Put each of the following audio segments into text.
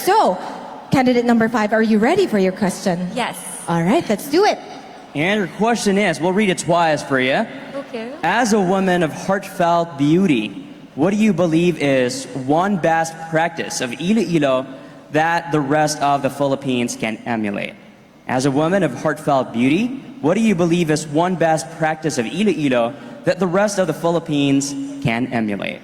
So, candidate number 5, are you ready for your question? Yes. All right, let's do it. And your question is, we'll read it twice for you. Okay. As a woman of heartfelt beauty, what do you believe is one best practice of Iloilo that the rest of the Philippines can emulate? As a woman of heartfelt beauty, what do you believe is one best practice of Iloilo that the rest of the Philippines can emulate?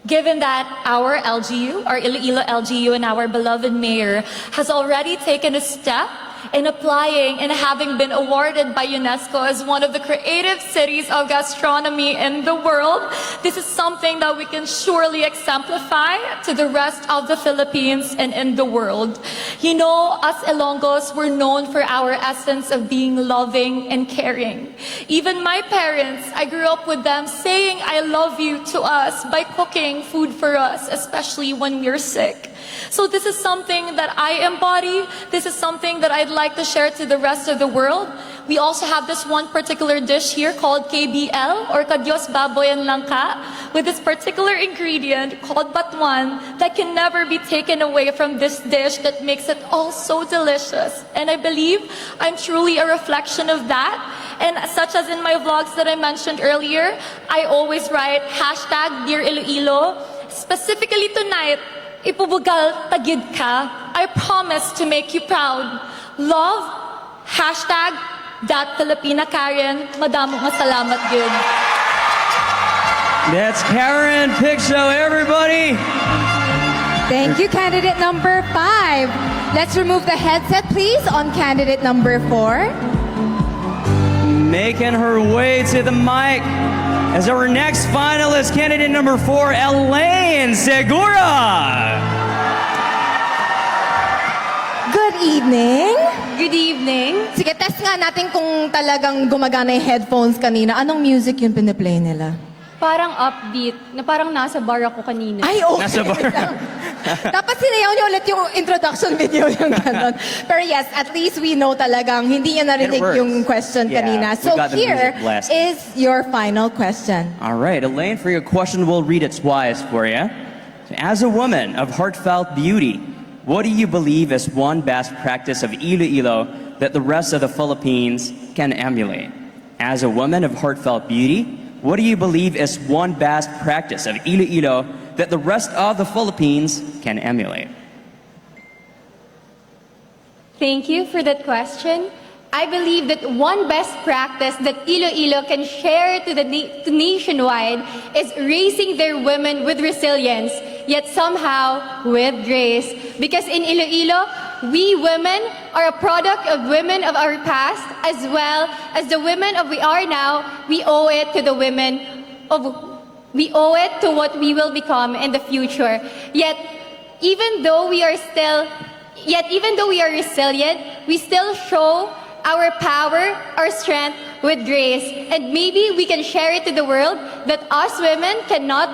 Given that our LGU, our Iloilo LGU, and our beloved mayor has already taken a step in applying and having been awarded by UNESCO as one of the creative cities of gastronomy in the world, this is something that we can surely exemplify to the rest of the Philippines and in the world. You know, us Ilonggos were known for our essence of being loving and caring. Even my parents, I grew up with them saying I love you to us by cooking food for us, especially when we're sick. So this is something that I embody. This is something that I'd like to share to the rest of the world. We also have this one particular dish here called KBL, or Kadyos Baboy and Langka, with this particular ingredient called batuan that can never be taken away from this dish that makes it all so delicious. And I believe I'm truly a reflection of that. And such as in my vlogs that I mentioned earlier, I always write hashtag Dear Iloilo. Specifically tonight, ipubugal tagid ka. I promise to make you proud. Love, hashtag that Filipina Karen. Madamong salamat yun. That's Karen Piccio, everybody. Thank you, candidate number 5. Let's remove the headset, please, on candidate number 4. Making her way to the mic as our next finalist, candidate number 4, Elaine Segura. Good evening. Good evening. Sige, test nga natin kung talagang gumagana yung headphones kanina. Anong music yung piniplay nila? Parang upbeat, na parang nasa bar ako kanina. Ay, okay. Nasa bar. Dapat sinayaw niyo ulit yung introduction video yung ganon. Pero yes, at least we know talagang hindi niya narinig yung question Yeah, kanina. we So got the here music blasting. is your final question. All right, Elaine, for your question, we'll read it twice for you. As a woman of heartfelt beauty, what do you believe is one best practice of Iloilo that the rest of the Philippines can emulate? As a woman of heartfelt beauty, what do you believe is one best practice of Iloilo that the rest of the Philippines can emulate? Thank you for that question. I believe that one best practice that Iloilo can share to the to nationwide is raising their women with resilience, yet somehow with grace. Because in Iloilo, we women are a product of women of our past, as well as the women of we are now. We owe it to the women of we owe it to what we will become in the future. Yet even though we are resilient, we still show our power, our strength with grace. And maybe we can share it to the world that us women can not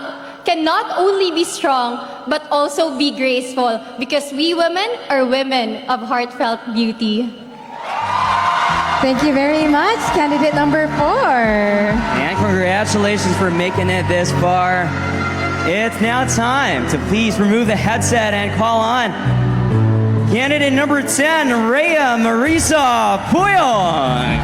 only be strong, but also be graceful, because we women are women of heartfelt beauty. Thank you very much, candidate number 4. And congratulations for making it this far. It's now time to please remove the headset and call on candidate number 10, Rhea Marissa Puyong.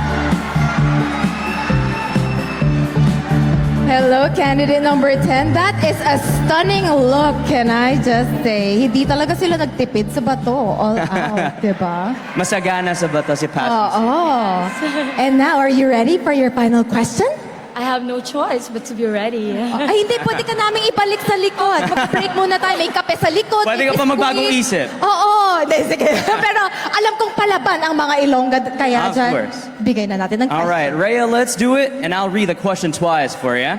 Hello, candidate number 10. That is a stunning look, can I just say. Hindi talaga sila nagtipid sa bato. All out, diba? Masagana sa bato si Passi. Oo. And now, are you ready for your final question? I have no choice but to be ready. Ay, hindi. Pwede ka naming ibalik sa likod. Mag-break muna tayo. May kape sa likod. Pwede ka pa magbagong isip. Oo. Hindi, sige. Pero alam kong palaban ang mga Ilongga. Kaya Of dyan, course. bigay na natin ng All right, Rhea, let's do it, and I'll read the question twice for you.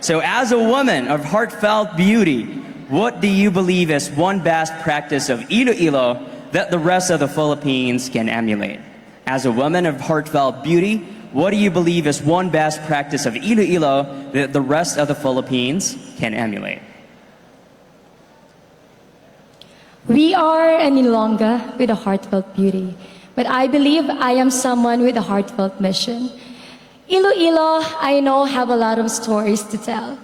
So, as a woman of heartfelt beauty, what do you believe is one best practice of Iloilo that the rest of the Philippines can emulate? As a woman of heartfelt beauty, what do you believe is one best practice of Iloilo that the rest of the Philippines can emulate? We are an Ilongga with a heartfelt beauty, but I believe I am someone with a heartfelt mission. Iloilo, I know, have a lot of stories to tell.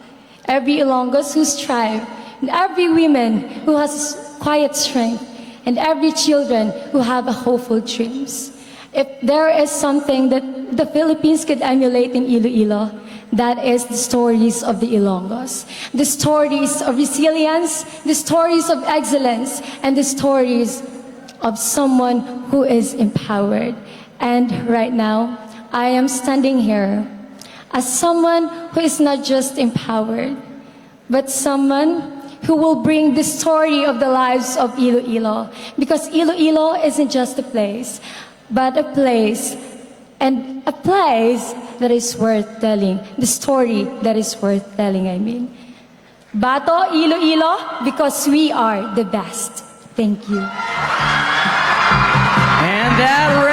Every Ilonggos who strive, and every woman who has quiet strength, and every children who have a hopeful dreams. If there is something that the Philippines could emulate in Iloilo, that is the stories of the Ilonggos. The stories of resilience, the stories of excellence, and the stories of someone who is empowered. And right now, I am standing here as someone who is not just empowered, but someone who will bring the story of the lives of Iloilo. Because Iloilo isn't just a place, but a place, and a place that is worth telling. The story that is worth telling, I mean. Bato, Iloilo, because we are the best. Thank you. And that